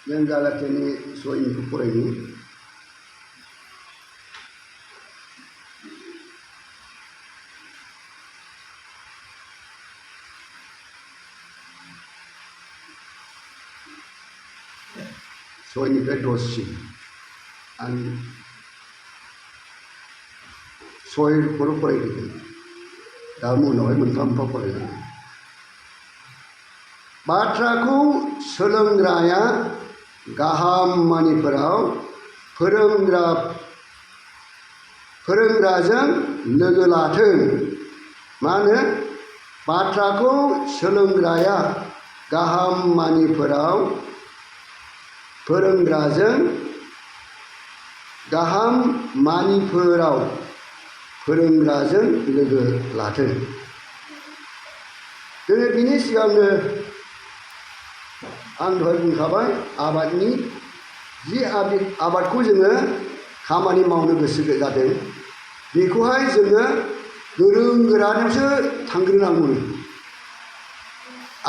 जों जागासेनि सयनिखौ फरायनि सयनिफ्राय 10सिम आं सयखौल' फरायदों दा उनावहाय मोनफा मोनफा फरायलाङो बाथ्राखौ सोलोंग्राया गाहाम मानिफोराव फोरोंग्राजों लोगो लाथों मा होनो बाथ्राखौ सोलोंग्राया गाहाम मानिफोराव फोरोंग्राजों लोगो लाथों जोङो बिनि सिगांनो आं दहाय बुंखाबाय आबादनि जि आबादखौ जोङो खामानि मावनो गोसो जादों बेखौहाय जोङो गोरों गोरानावसो थांग्रोनांगौ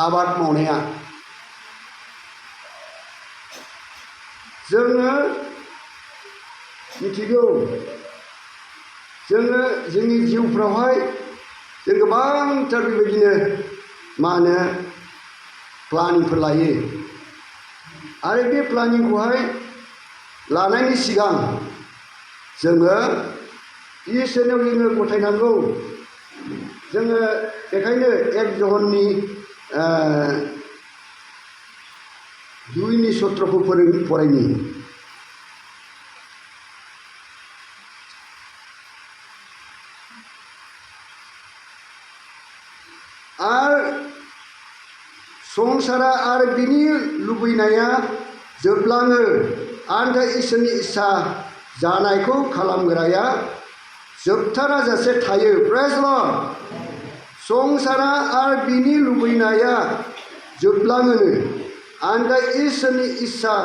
आबाद मावनाया जोङो मिथिगौ जोङो जोंनि जिउफ्रावहाय जों गोबांथार बेबायदिनो मा होनो प्लानिंफोर लायो आरो बे प्लानिंखौहाय लानायनि सिगां जोङो इसोरनाव जोङो गथायनांगौ जोङो बेखायनो 1 जहननि 2नि 17खौ फरायनि आरो संसारा आरो बिनि लुबैनाया जोबलाङो आरो इसोरनि इस्सा जानायखौ खालामग्राया जोबथाराजासे थायो प्रेज लर्ड संसारा आरो बिनि लुबैनाया जोबलाङो आरो इसोरनि इस्सा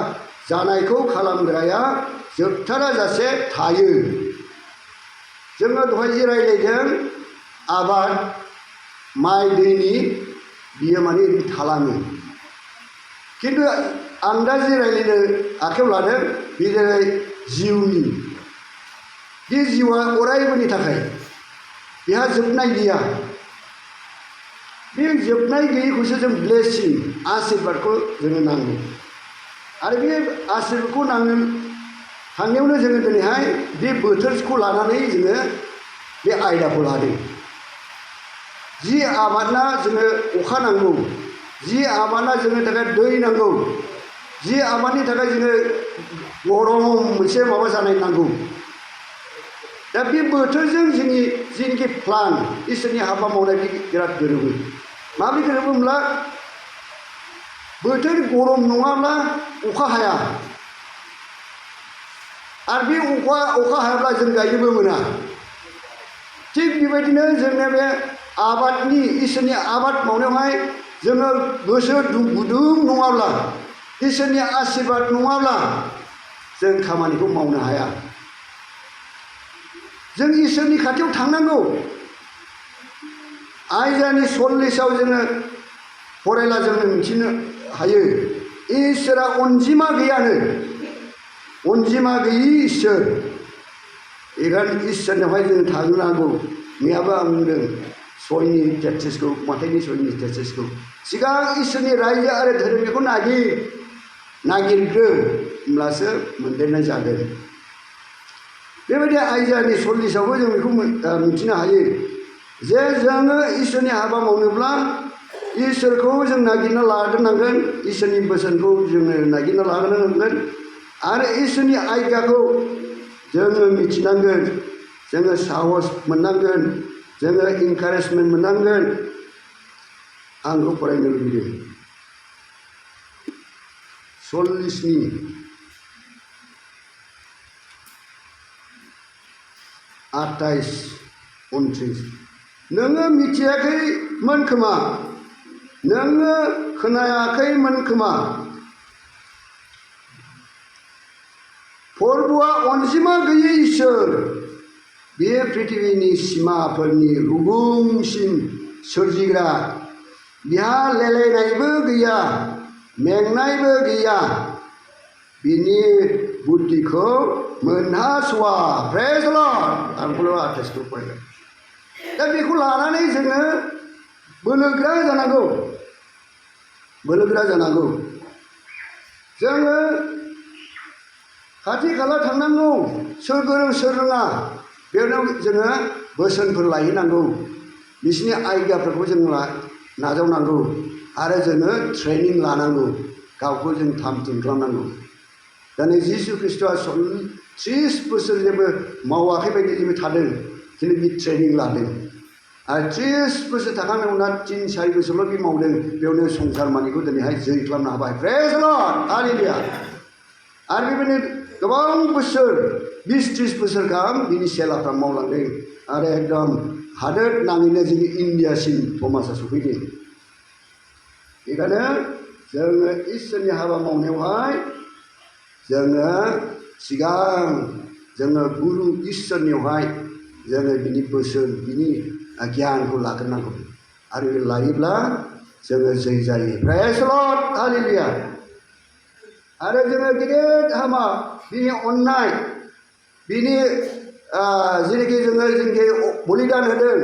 जानायखौ खालामग्राया जोबथाराजासे थायो जोङो दहाय जे रायज्लायदों आबाद माइ दैनि बियो माने थालाङो खिन्थु आं दा जे रायज्लायनो आखायाव लादों बे जाबाय जिउनि बे जिउआ अरायबोनि थाखाय बेहा जोबनाय गैया बे जोबनाय गैयैखौसो जों ब्लेसिं आशीर्बादखौ जोङो नांगौ आरो बे आशीर्बादखौ नांनो थांनायावनो जोङो दिनैहाय बे बोथोरखौ लानानै जोङो बे आयदाखौ लादों जि आबादना जोङो अखा नांगौ जि आबादना जोंनो थाखाय दै नांगौ जि आबादनि थाखाय जोङो गरम मोनसे माबा जानाय नांगौ दा बे बोथोरजों जोंनि जिनोखि प्लान इसोरनि हाबा मावनाय बे बिराद गोरोबो माबोरै गोरोबो होनब्ला बोथोर गरम नङाब्ला अखा हाया आरो बे अखा हायाब्ला जों गायनोबो मोना थिग बेबायदिनो जोंनो बे आबादनि इसोरनि आबाद मावनायावहाय जोङो गोसो गुदुं नङाब्ला इसोरनि आशीर्बाद नङाब्ला जों खामानिखौ मावनो हाया जों इसोरनि खाथियाव थांनांगौ आइजानि 40आव जोङो फरायला जोङो मिथिनो हायो इसोरा अनजिमा गैयानो अनजिमा गैयि इसोर एखायनो इसोरनावहाय जों थांनांगौ मैयाबो आं बुंदों 6नि 33खौ माथाइनि 6नि 33खौ सिगां इसोरनि रायजो आरो धोरोमखौ नागिरग्रो होमब्लासो मोनदेरनाय जागोन बेबायदि आइजानि 40आवबो जों बेखौ मिथिनो हायो जे जोङो इसोरनि हाबा मावनोब्ला इसोरखौ जों नागिरना लाग्रोनांगोन इसोरनि बोसोनखौ जोङो नागिरना लाग्रोनांगोन आरो इसोरनि आज्ञाखौ जोङो मिथिनांगोन जोङो साहस मोननांगोन जोङो इनकारेजमेन्ट मोननांगोन आं बेखौ फरायनो लुबैदों 40नि 28 29 नोङो मिथियाखैमोन खोमा नोङो खोनायाखैमोन खोमा फोरबुआ अनजिमा गैयै इसोर बे पृथिबिनि सिमाफोरनि रुगुंसिम सोरजिग्रा बिहा लेलायनायबो गैया मेंनायबो गैया बिनि बुद्धिखौ मोनहासवा प्रेज द लर्ड आं बेखौल' आथाइसखौ फरायबाय दा बेखौ लानानै जोङो बोलोगोरा जानांगौ बोलोगोरा जानांगौ जोङो खाथि खाला थांनांगौ सोर गोरों सोर रोङा बेयाव जोङो बोसोनफोर लाहैनांगौ बिसोरनि आयदाफोरखौ जों नाजावनांगौ आरो जोङो ट्रेनिं लानांगौ गावखौ जों थाम थिम खालामनांगौ दा नै जिसु ख्रिस्ट'आ 30 बोसोर जेबो मावाखै बायदि जेबो थादों खिन्थु बे ट्रेनिं लादों आरो 30 बोसोर थाखांनायनि उनाव 3-4 बोसोरल' बे मावदों बेयावनो संसार मानिखौ दिनैहाय जै खालामनो हाबाय प्रेज द लर्ड हालेलुया आरो बेबायदिनो गोबां बोसोर 20-30 बोसोर गाहाम बिनि सेलाफ्रा मावलांदों आरो एकदम हादोर नाङैनो जोंनि इन्डियासिम थमासआ सफैदों बेखायनो जोङो इसोरनि हाबा मावनायावहाय जोङो सिगां जोङो गुरु इसोरनियावहाय जोङो बिनि बोसोन बिनि गियानखौ लाग्रोनांगौ आरो लायोब्ला जोङो जै जायो प्रेज द लर्ड हालेलुया आरो जोङो गिदिर हामा बिनि अननाय बिनि जेरैखि जोङो जोंखि बलिदान होदों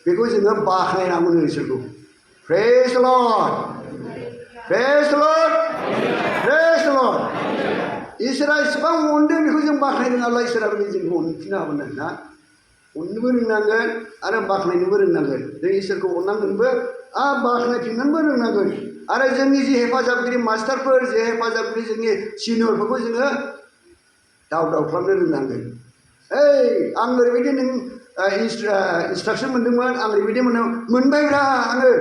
बेखौ जोङो बाख्नायनांगौ इसोरखौ प्रेज द लर्ड प्रेज द लर्ड प्रेज द लर्ड इसोरा इसेबां अनदों बेखौ जों बाख्नायनो रोङाब्ला इसोराबो जोंखौ अनफिननो हागोन ना अननोबो रोंनांगोन आरो बाख्नायनोबो रोंनांगोन जों इसोरखौ अननांगोनबो आरो बाख्नायफिननोबो रोंनांगोन आरो जोंनि जे हेफाजाबगिरि मास्टारफोर जे हेफाजाबगिरि जोंनि सिनियरफोरखौ जोङो दाव खालामनो रोंनांगोन ओइ आं ओरैबायदि नों इन्सट्राक्सन मोन्दोंमोन आं ओरैबायदि मोनबायब्रा आङो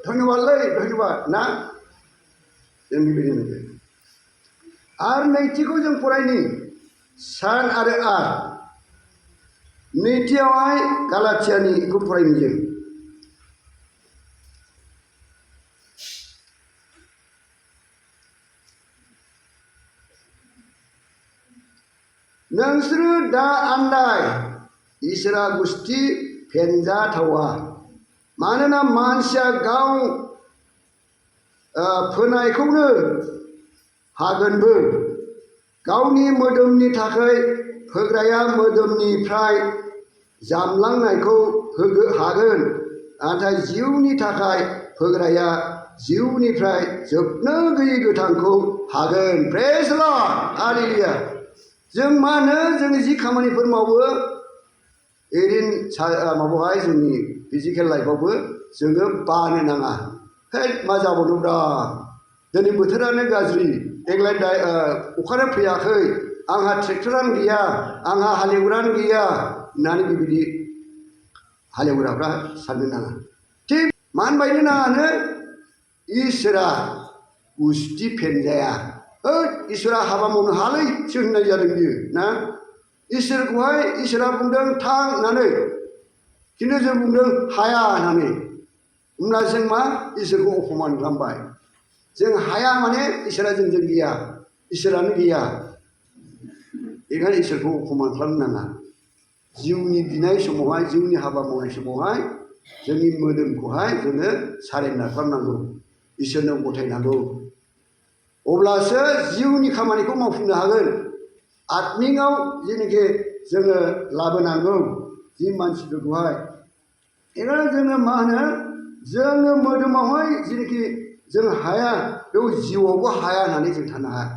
धन्यबादलै धन्यबाद ना जों बेबायदि मोनगोन आरो नैथिखौ जों फरायनि सान आरो आर नैथियावहाय गालाथियानिखौ फरायनि जों नोंसोरो दा आन्दाय इसोरा गुस्थि फेनजाथावा मानोना मानसिया गाव फोनायखौनो हागोनबो गावनि मोदोमनि थाखाय फोग्राया मोदोमनिफ्राय जामलांनायखौ हागोन नाथाय जिउनि थाखाय फोग्राया जिउनिफ्राय जोबनो गैयै गोथांखौ हागोन प्रेज द लर्ड हालेलुया जों मा होनो जों जि खामानिफोर मावो ओरैनो माबावहाय जोंनि फिजिकेल लाइफआवबो जोङो बानो नाङा है मा जाबावदोंब्रा दिनै बोथोरानो गाज्रि देग्लाय अखानो फैयाखै आंहा ट्रेक्टरानो गैया आंहा हालेवग्रानो गैया होननानै बेबायदि हालेवग्राफ्रा साननो नाङा थिग मानो बायनो नाङानो इसोरा गुस्थि फेनजाया इसोरा हाबा मावनो हालैसो होननाय जादों बियो ना इसोरखौहाय इसोरा बुंदों थां होननानै खिन्थु जों बुंदों हाया होननानै होमब्ला जों मा इसोरखौ अपमान खालामबाय जों हाया माने इसोरा जोंजों गैया इसोरानो गैया बेखायनो इसोरखौ अपमान खालामनो नाङा जिउनि बिनाय समावहाय जिउनि हाबा मावनाय समावहाय जोंनि मोदोमखौहाय जोङो सारेन्डार खालामनांगौ इसोरनो गथायनांगौ अब्लासो जिउनि खामानिखौ मावफुंनो हागोन आत्मिकआव जेनाखि जोङो लाबोनांगौ जि मानसिफोरखौहाय बेखायनो जोङो मा होनो जोङो मोदोमावहाय जेनाखि जों हाया बेयाव जिउआवबो हाया होननानै जों थानो हाया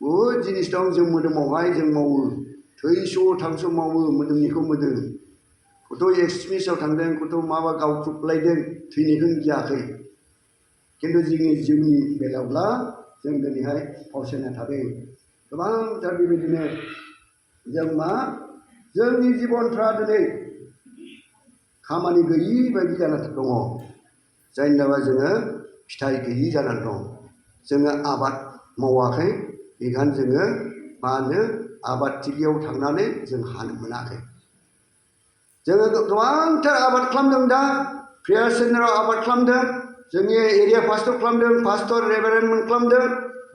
बहुद जिनिस दं जों मोदोमावहाय जों मावो थैस' थांस' मावो मोदोमनिखौ मोदोम कत' एक्सट्रिमिसाव थांदों कत' माबा गावख्रुबलायदों थैनायखौ गियाखै खिन्थु जोंनि जिउनि बेलायावब्ला जों दिनैहाय फावसायना थादों गोबांथार बेबायदिनो जों मा जोंनि जिबनफ्रा दिनै खामानि गैयि बायदि जानानै दङ जायनि थाखाय जोङो फिथाइ गैयि जानानै दं जोङो आबाद मावाखै बेखायनो जोङो मा होनो आबादथिलियाव थांनानै जों हानो मोनाखै जोङो गोबांथार आबाद खालामदों दा प्रेयार सेन्टाराव आबाद खालामदों जोंनि एरिया पास्टर खालामदों पास्टर रेभारेन्डमोन खालामदों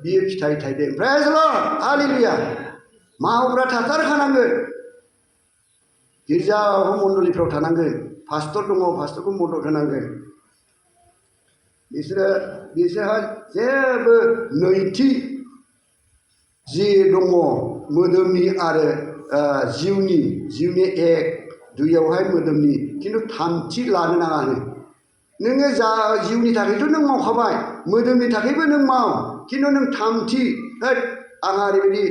बियो फिथाइ थाइदों प्रेज द लर्ड हालेलुया मावग्रा थाथारखानांगोन गिर्जा मण्डलिफ्राव थानांगोन पास्टर दङ पास्टरखौ मदद होनांगोन बिसोरहा जेबो नैथि जि दङ मोदोमनि आरो जिउनि एक दुइयावहाय मोदोमनि खिन्थु थामथि लानो नाङानो नोङो जा जिउनि थाखायथ' नों मावखाबाय मोदोमनि थाखायबो नों माव खिन्थु नों थामथि होद आंहा ओरैबायदि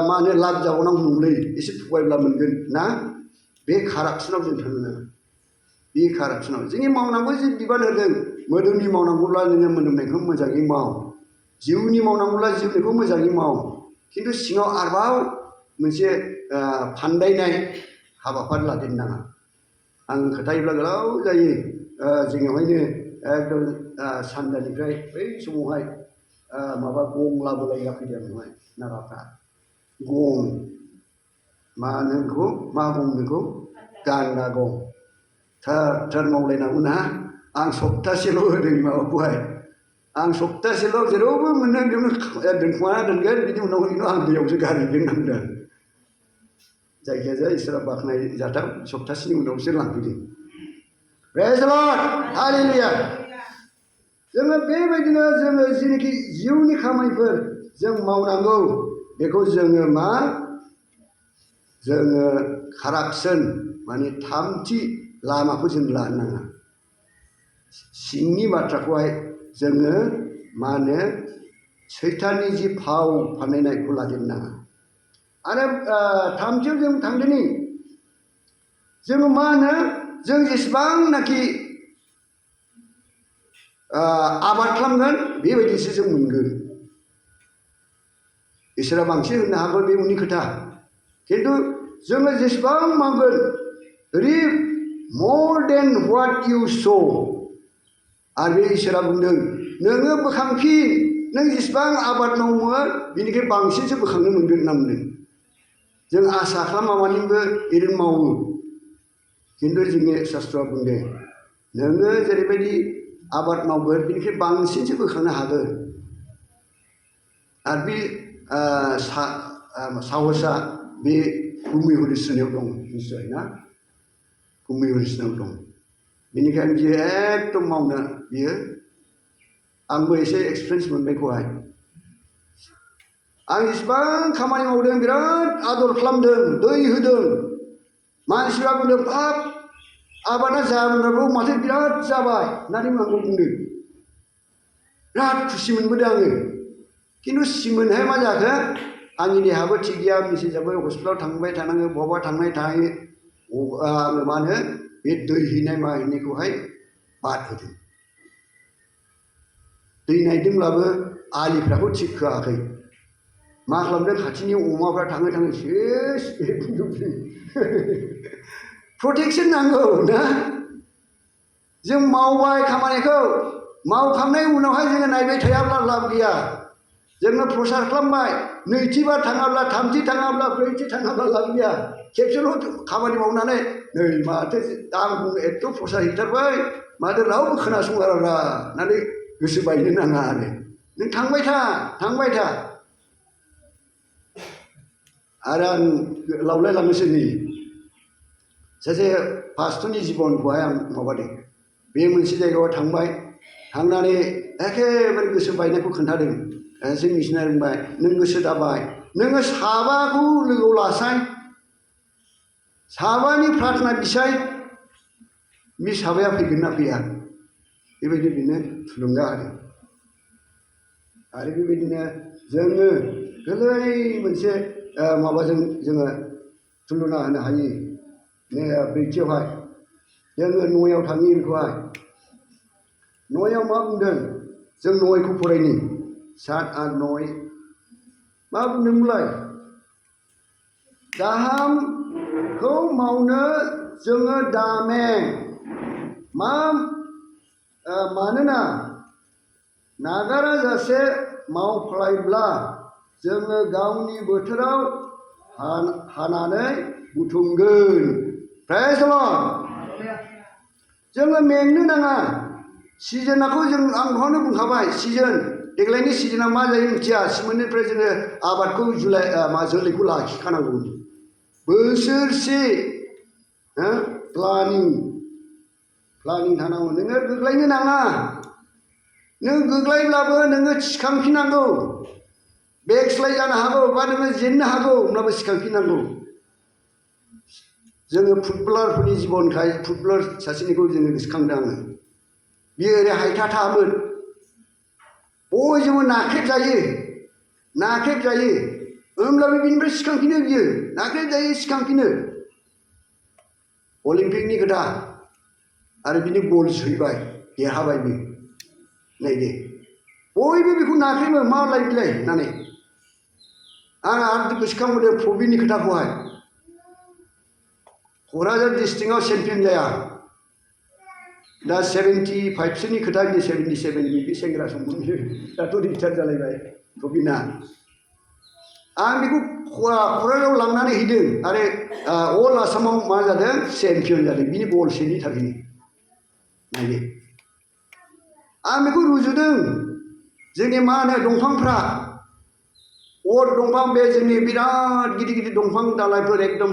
मा होनो लाब जाबावनांगौ नंलै एसे थगायब्ला मोनगोन ना बे कारापसनाव जों थांनो नाङा बे कारापसनाव जोंनि मावनांगौ जि बिबान होदों मोदोमनि मावनांगौब्ला नोङो मोदोमनायखौ मोजाङै माव जिउनि मावनांगौब्ला जिउनिखौ मोजाङै माव खिन्थु सिङाव आरोबाव मोनसे फान्दायनाय हाबाफारि लादेरनो नाङा आं खोथायोब्ला गोलाव जायो जोंनियावहायनो एकदम सानजानिफ्राय बै समावहाय माबा गं लाबोलायना फैदों बेवहाय नागाफ्रा गं मा होनो बेखौ मा गं बेखौ गान्दा गं थार थार मावलायनांगौ ना आं सप्तासेल' होदों माबाखौहाय आं सप्तासेल' जेरावबो मोनदों बेयावनो दोनखुमाना दोनगोन बिनि उनाव आं दैयावसो गारहैगोन होनदों जायखिजाया इसोरा बाख्नाय जाथाव सप्तासेनि उनावसो लांफैदों प्रेज द लर्ड हालेलुया जोङो बेबायदिनो जोङो जेनाखि जिउनि खामानिफोर जों मावनांगौ बेखौ जोङो मा जोङो कारापसन माने थामथि लामाखौ जों लानो नाङा सिंनि बाथ्राखौहाय जोङो मा होनो सैताननि जि फाव फान्दायनायखौ लादेरनो नाङा आरो थामथियाव जों थांदोनि जोङो मा होनो जों जेसेबांनाखि आबाद खालामगोन बेबायदिसो जों मोनगोन इसोरा बांसिन होनो हागौ बे उननि खोथा खिन्थु जोङो जेसेबां मावगोन rip more than what you sow आरो बे इसोरा बुंदों नोङो बोखांफिन नों जेसेबां आबाद मावो बिनिफ्राय बांसिनसो बोखांनो मोनगोन होनना बुंदों जों आसा खालामामानिबो ओरैनो मावो खिन्थु जोंनि शास्त्रआ बुंदों नोङो जेरैबायदि आबाद मावगोन बिनिफ्राय बांसिनसो बोखांनो हागोन आरो बे साहसआ बे भुमि हरिस्रनायाव दं निश्चय ना भुमि हरिस्रनायाव दं बेनिखायनो बियो एकदम मावनो बियो आंबो एसे एक्सपिरियेन्स मोनबायखौहाय आं जेसेबां खामानि मावदों बिराद आदर खालामदों दै होदों मानसिफ्रा बुंदों बाब आबादा जाब्लाबो माथो बिराद जाबाय होननानै आंखौ बुंदों बिराद खुसि मोनबोदों आङो खिन्थु सिमोनहाय मा जाखो आंनि देहायाबो थिग गैया मेसेज जाबाय हस्पिटालाव थांबाय थानाङो बहाबा थांनाय थायो आङो मा होनो बे दै हैनाय मा हैनायखौहाय बाद होदों दै नायदोंब्लाबो आलिफ्राखौ थिग खोआखै मा खालामदों खाथिनि अमाफ्रा थाङै थाङै सेस प्रटेकसन नांगौ ना जों मावबाय खामानिखौ मावखांनायनि उनावहाय जोङो नायबाय थायाब्ला लाब गैया जोङो प्रसार खालामबाय नैथिबार थाङाब्ला थामथि थाङाब्ला ब्रैथि थाङाब्ला लाब गैया खेबसेल' खामानि मावनानै नै माथो आं एथ' प्रसार हैथारबाय माथो रावबो खोनासंगारा होननानै गोसो बायनो नाङा आरो नों थांबाय था आरो आं लावलायलांनोसै नै सासे पास्टरनि जिबनखौहाय आं माबादों बे मोनसे जायगायाव थांबाय थांनानै एखेबारे गोसो बायनायखौ खोन्थादों एसे मिशनारि बुंबाय नों गोसो दाबाय नोङो साबाखौ लोगोआव लासाय साबानि प्रार्थना बिसाय बे साबाया फैगोन ना फैया बेबायदि बेनो थुलुंगा होदों आरो बेबायदिनो जोङो गोरलै मोनसे माबाजों जोङो थुलुना होनो हायो ब्रैथियावहाय जोङो नयआव थाङो बेखौहाय नयआव मा बुंदों जों नयखौ फरायनि 7 8 9 मा बुंदोंमोनलाय गाहामखौ मावनो जोङो दामें मानोना नागारा जासे मावफ्लायब्ला जोङो गावनि बोथोराव हानानै बुथुमगोन प्रेज द लर्ड जोङो मेंनो नाङा सिजोनखौ जों आं दहायनो बुंखाबाय सिजोन देग्लायनि सिजोना मा जायो मिथिया सिमोननिफ्राय जोङो आबादखौ जुलाइ जोलैखौ लाखिखानांगौ बोसोरसे प्लानिं थानांगौ नोङो गोग्लायनो नाङा नों गोग्लायब्लाबो नोङो थिखांफिननांगौ बेकस्लाय जानो हागौ बा नोङो जेननो हागौ होमब्लाबो सिखांफिननांगौ जोङो फुटबलारफोरनि जिबनखाय फुटबलार सासेनिखौ जोङो गोसोखांदों आङो बियो ओरै हायथाथामोन बयजोंबो नाख्रेबजायो होमब्लाबो बिनिफ्राय सिखांफिनो बियो नाख्रेबजायो सिखांफिनो अलिम्पिकनि खोथा आरो बिनि गल सोहैबाय देरहाबायबो नायदो बयबो बेखौ नाख्रेबो मालाय बिलाय होननानै आं आरो गोसोखांबोदों प्रबिननि खोथाखौहाय क'क्राझार डिस्ट्रिक्टआव चेम्पियन जाया दा 75सोनि खोथा बियो 77 बे सेंग्रा सममोन बियो दाथ' रिटायार जालायबाय प्रबिना आं बेखौ क'क्राझाराव लांनानै हैदों आरो अल आसामाव मा जादों चेम्पियन जादों बिनि बलसेनि थाखायनो नायदो आं बेखौ रुजुदों जोंनि मा होनो दंफांफ्रा अर दंफां बे जोंनि बिराद गिदिर गिदिर दंफां दालाइफोर एकदम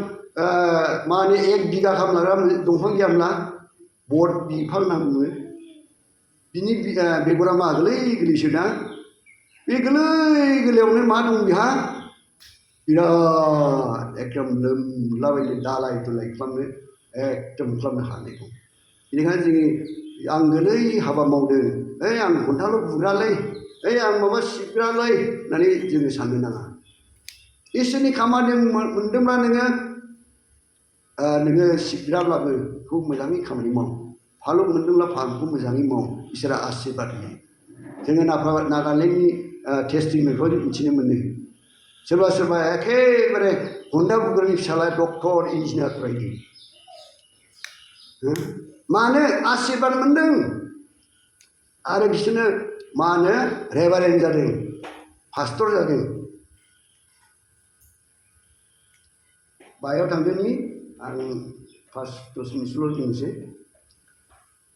मा होनो 1 बिगा गाहाम लाग्रा दंफां गैयामोनना बट बिफां होनना बुङो बिनि बेगरा मा गोरलै गोरलैसोना बे गोरलै गोरलैयावनो मा दं बेहा बिराद एकदम लोमलाबायनो दालाय दुलाय खालामनो एकदम खालामनो हानायखौ बेनिखायनो जोंनि आं गोरलै हाबा मावदों आं खन्थाल' बुग्रालै आं माबा सिबग्रालै होननानै जोङो साननो नाङा इसोरनि खामानि मोनदोंब्ला नोङो सिबग्राब्लाबो बेखौ मोजाङै खामानि माव फालक मोनदोंब्ला फालकखौ मोजाङै माव इसोरा आशीर्बाद होयो जोङो नागालेण्डनि टेस्टिंनिफ्राय मिथिनो मोनो सोरबा सोरबा एखेबारे खन्था बुग्रानि फिसाला डक्टर इन्जिनियार फरायदों मानो आशीर्बाद मोनदों आरो बिसोरनो मा होनो रेभारेन्ड जादों पास्टर जादों बाहायाव थांदोंनि आं 5-10 मिनिटसोल' बुंनोसै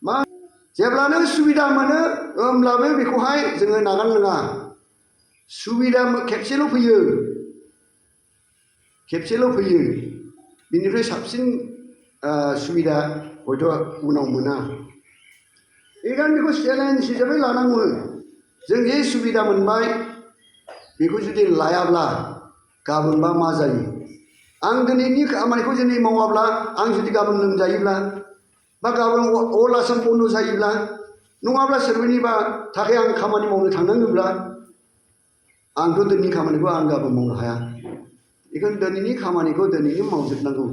मा जेब्लानो सुबिदा मोनो होमब्लाबो बेखौहाय जोङो नागारनाङा सुबिदा खेबसेल' फैयो बिनिफ्राय साबसिन सुबिदा हयथ' उनाव मोना बेखायनो बेखौ चेलेन्ज हिसाबै लानांगौ जों जे सुबिदा मोनबाय बेखौ जुदि लायाब्ला गाबोनबा मा जायो आं दिनैनि खामानिखौ दिनै मावाब्ला आं जुदि गाबोन लोमजायोब्ला बा गाबोन अल आसाम बन्द' जायोब्ला नङाब्ला सोरनिबा थाखाय आं खामानि मावनो थांनाङोब्ला आंथ' दिनैनि खामानिखौ आं गाबोन मावनो हाया बेखायनो दिनैनि खामानिखौ दिनैनो मावजोबनांगौ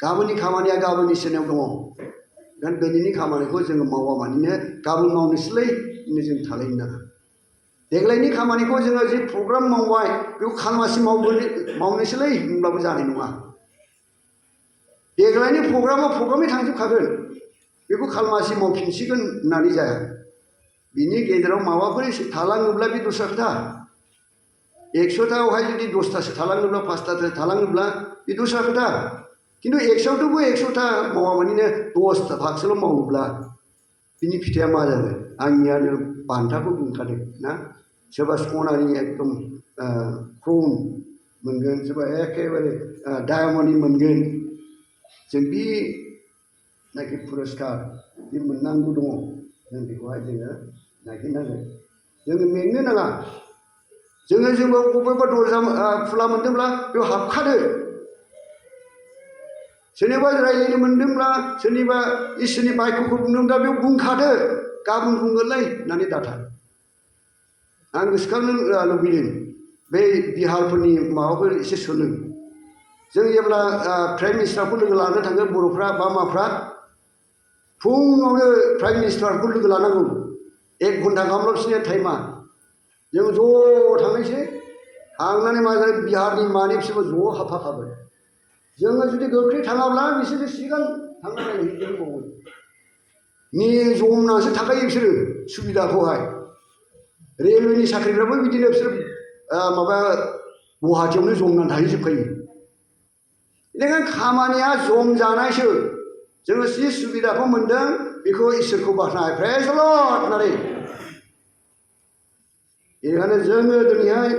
गाबोननि खामानिया गाबोननि सोरनियाव दङ ओंखायनो दिनैनि खामानिखौ जोङो मावा मानिनो गाबोन मावनोसैलै होननो जों थालायनो नाङा देग्लायनि खामानिखौ जोङो जि प्रग्राम मावबाय बेखौ खालमासि मावनोसैलै होनब्लाबो जानाय नङा देग्लायनि प्रग्रामै थांजोबखागोन बेखौ खालमासि मावफिनसिगोन होननानै जाया बिनि गेजेराव माबाफोर थालाङोब्ला बे दस्रा खोथा 100थायावहाय जुदि 10थासो थालाङोब्ला 5थासो थालाङोब्ला बे दस्रा खोथा खिन्थु 100थ'बो 100था मावा मानिनो 10 भागसोल' मावोब्ला बिनि फिथाइया मा जागोन आंनियानो बान्थाखौ बुंखादों ना सोरबा सनानि एकदम क्राउन मोनगोन सोरबा एखेबारे डायमन्डनि मोनगोन जों बे नाखि पुरस्कार बे मोननांगौ दङ जों बेखौहाय जोङो नागिरनांगोन जोङो मेंनो नाङा जोङो बबेबा दरजा खुला मोनदोंब्ला बेयाव हाबखादो सोरनिबा रायज्लायनो मोनदोंब्ला सोरनिबा इसोरनि बायख'खौ बुंदोंब्ला बेयाव बुंखादो गाबोन बुंगोनलै होननानै दाथा आं गोसोखांनो लुबैदों बे बिहारफोरनि माबाफोर एसे सोलों जों जेब्ला प्राइम मिनिस्टारखौ लोगो लानो थाङो बर'फ्रा बा माफ्रा फुङावनो प्राइम मिनिस्टारखौ लोगो लानांगौ 1 घन्टा गाहामल' बिसोरनि टाइमा जों ज' थांनायसै थांनानै मा जायो बिहारनि मानि बिसोरबो ज' हाबफाखाबाय जोङो जुदि गोख्रै थाङाब्ला बिसोरो सिगां थांनानै हैजोबबावो जमनासो थाखायो बिसोरो सुबिदाखौहाय रेलवेनि साख्रिफ्राबो बिदिनो बिसोर माबा गुवाहाटियावनो जमनानै थाहैजोबखायो बेनिखायनो खामानिया जम जानायसो जोङो जि सुबिदाखौ मोनदों बेखौ इसोरखौ बाख्नाय प्रेज द लर्ड होननानै बेनिखायनो जोङो दिनैहाय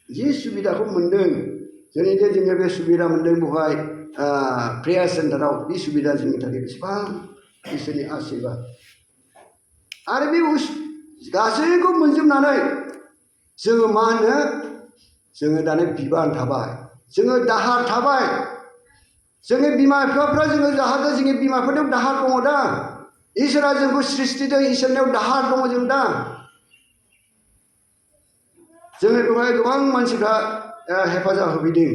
जि सुबिदाखौ मोनदों जोंनि जोङो बे सुबिदा मोनदों बेवहाय प्रेयार सेन्टाराव बे सुबिदा जोंनि थाखाय बेसेबां इसोरनि आशीर्बाद आरो बे गासैखौ मोनजोबनानै जोङो मा होनो जोङो दानो बिबान थाबाय जोङो दाहार थाबाय जोंनि बिमा बिफाफ्रा जोङो जाहाथे जोंनि बिमाफोरनाव दाहार दङ दा इसोरा जोंखौ सृष्टिदों इसोरनाव दाहार दङ जों दा जोङो बेवहाय गोबां मानसिफ्रा हेफाजाब होफैदों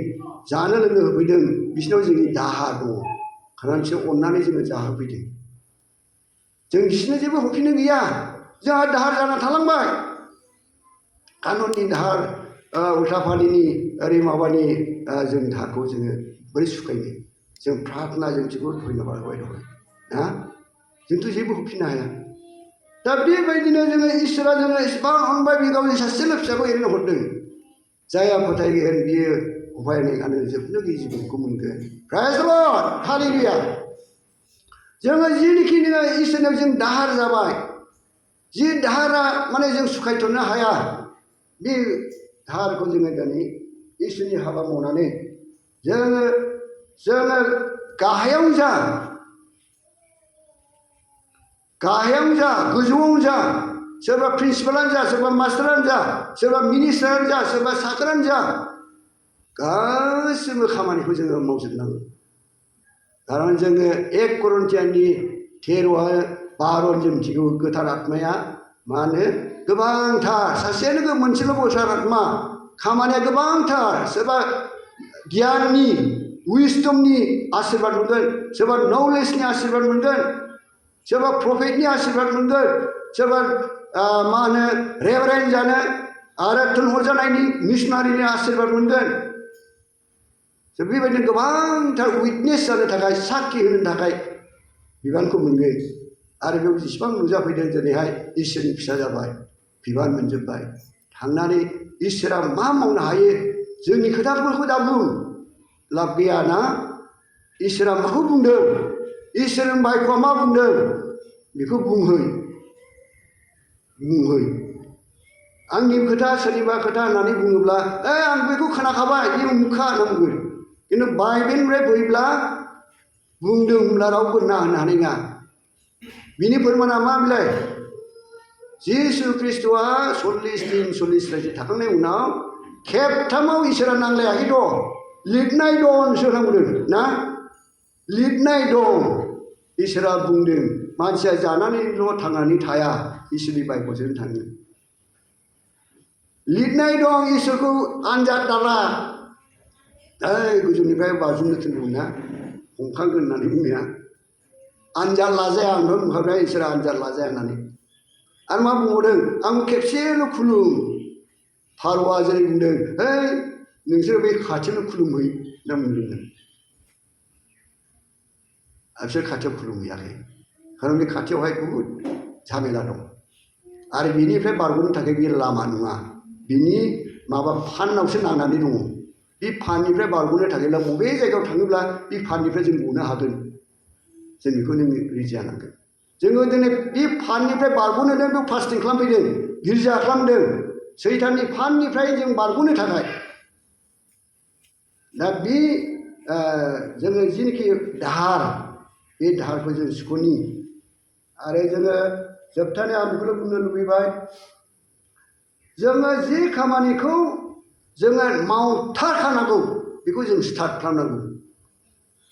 जानो लोंनो होफैदों बिसोरनाव जोंनि दाहार दङ खारन बिसोर अननानै जोङो जाहोफैदों जों बिसोरनो जेबो होफिननो गैया जोंहा दाहार जाना थालांबाय कानुननि दाहार उल्था पानिनि ओरै माबानि जों दाहारखौ जोङो बोरै सुखायनो जों प्रार्थना जों बिसोरखौ धन्यबाद होबाय दं ना जोंथ' जेबो होफिननो हाया दा बेबायदिनो जोङो इसोरा जोङो इसेबां अनबाय बे गावनि सासेल' फिसाखौ एरैनो हरदों जायहा फोथायगोन बियो उपायनायखानो जोबनो गैयै जिबनखौ मोनगोन प्रेज द लर्ड हालेलुया जोङो जिनिखि नोङो इसोरनाव जों दाहार जाबाय जि दाहारा माने जों सुखायथ'नो हाया बे दाहारखौ जोङो दिनै इसोरनि हाबा मावनानै जोङो गाहायावनो जा गोजौआवनो जा सोरबा प्रिन्सिपालानो जा सोरबा मास्टारानो जा सोरबा मिनिस्टारानो जा सोरबा साख्रानो जा गासिबो खामानिखौ जोङो मावजोबनांगौ खारन जोङो 1 करन्थियानि 13:12 जों मिथिगौ गोथार आत्माया मा होनो गोबांथार सासेयानो मोनसेल' गोथार आत्मा खामानिया गोबांथार सोरबा गियाननि उइसडमनि आशीर्बाद मोनगोन सोरबा नलेजनि आशीर्बाद मोनगोन सोरबा प्रफेटनि आशीर्बाद मोनगोन सोरबा मा होनो रेभारेन्ड जानो आरो थुनहरजानायनि मिशनारिनि आशीर्बाद मोनगोन बेबायदिनो गोबांथार उइटनेस जानो थाखाय साखि होनो थाखाय बिबानखौ मोनगोन आरो बेयाव जेसेबां नुजाफैदों दिनैहाय इसोरनि फिसा जाबाय बिबान मोनजोब्बाय थांनानै इसोरा मा मावनो हायो जोंनि खोथाफोरखौ दा बुं लाब गैया ना इसोरा माखौ बुंदों इसोरनि बायख'आ मा बुंदों बेखौ बुंहै आंनि खोथा सोरनिबा खोथा होननानै बुङोब्ला आं बेखौ खोनाखाबाय बे उमुखा होनना बुंगोन खिन्थु बाइबेलनिफ्राय बोयोब्ला बुंदों होनब्ला रावबो ना होनो हानाय नङा बिनि फोरमाना मा बिलाय जिसु ख्रिस्ट'आ 40 दिन 40 रायजो थाखांनायनि उनाव खेबथामाव इसोरा नांलायाखै दं लिरनाय दं इसोरा बुंदों ना लिरनाय दं इसोरा बुंदों मानसिया जानानैल' थांनानै थाया इसोरनि बायख'जों थाङो लिरनाय दं इसोरखौ आनजाद दाला गोजौनिफ्राय बाज्रुमनो थिनदोंमोन ना हमखांगोन होननानै बुंनाया आनजाद लाजाया आंथ' बुंखाबाय इसोरा आनजाद लाजाया होननानै आरो मा बुंबावदों आं खेबसेल' खुलुम फारौआ जेरै बुंदों नोंसोर बे खाथियावनो खुलुमहै होनना बुंदोंमोन आरो बिसोर खाथियाव खुलुमहैयाखै खारन बे खाथियावहाय बहुद झामेला दं आरो बिनिफ्राय बारग'नो थाखाय बे लामा नङा बिनि माबा फानावसो नांनानै दङ बे फाननिफ्राय बारग'नो थाखायब्ला बबे जायगायाव थाङोब्ला बे फाननिफ्राय जों गनो हागोन जों बेखौ नों रेडि जानांगोन जोङो दिनै बे फाननिफ्राय बारग'नो बे फास्टिं खालामफैदों गिर्जा खालामदों सैताननि फाननिफ्राय जों बारग'नो थाखाय दा बे जोङो जिनिखि दाहार बे दाहारखौ जों सुख'नि आरो जोङो जोबथारनायाव आं बेखौल' बुंनो लुबैबाय जोङो जि खामानिखौ जोङो मावथारखानांगौ बेखौ जों स्टार्ट खालामनांगौ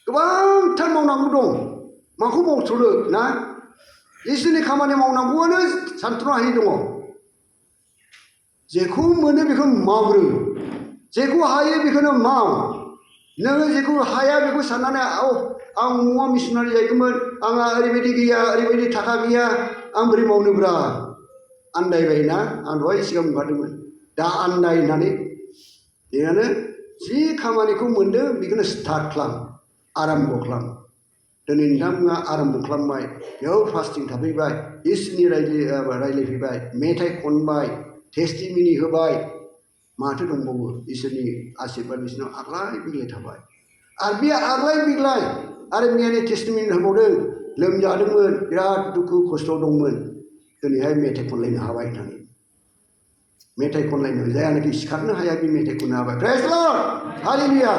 गोबांथार मावनांगौ दं माखौ मावथ'नो ना इसोरनि खामानि मावनांगौआनो सानथ्र'नो हायि दङ जेखौ मोनो बेखौ मावग्रो जेखौ हायो बेखौनो माव नोङो जेखौ हाया बेखौ साननानै आं मुवा मिशनारि जाहैगौमोन आंहा ओरैबायदि गैया ओरैबायदि थाखा गैया आं बोरै मावनोब्रा आन्दायबायना आं दहाय सिगां बुंखादोंमोन दा आन्दाय होननानै बेखायनो जि खामानिखौ मोनदों बेखौनो स्टार्ट खालाम आराम्भ' खालाम दिनै नोंथांमोना आराम्भ' खालामबाय बेयाव फास्टिं थाफैबाय इसोरनि रायज्लायफैबाय मेथाइ खनबाय टेस्टिमिनि होबाय माथो दंबावो इसोरनि आशीर्बाद बिसोरनाव आग्लाय बिग्लाय थाबाय आरो बे आग्लाय बिग्लाय आरो मैयानि टेस्टिमिनि होबावदों लोमजादोंमोन बिराद दुखु खस्थ' दंमोन दिनैहाय मेथाइ खनलायनो हाबाय होननानै मेथाइ खनलायनो जायानाखि सिखारनो हाया बे मेथाइ खननो हाबाय प्रेज द लर्ड हालेलुया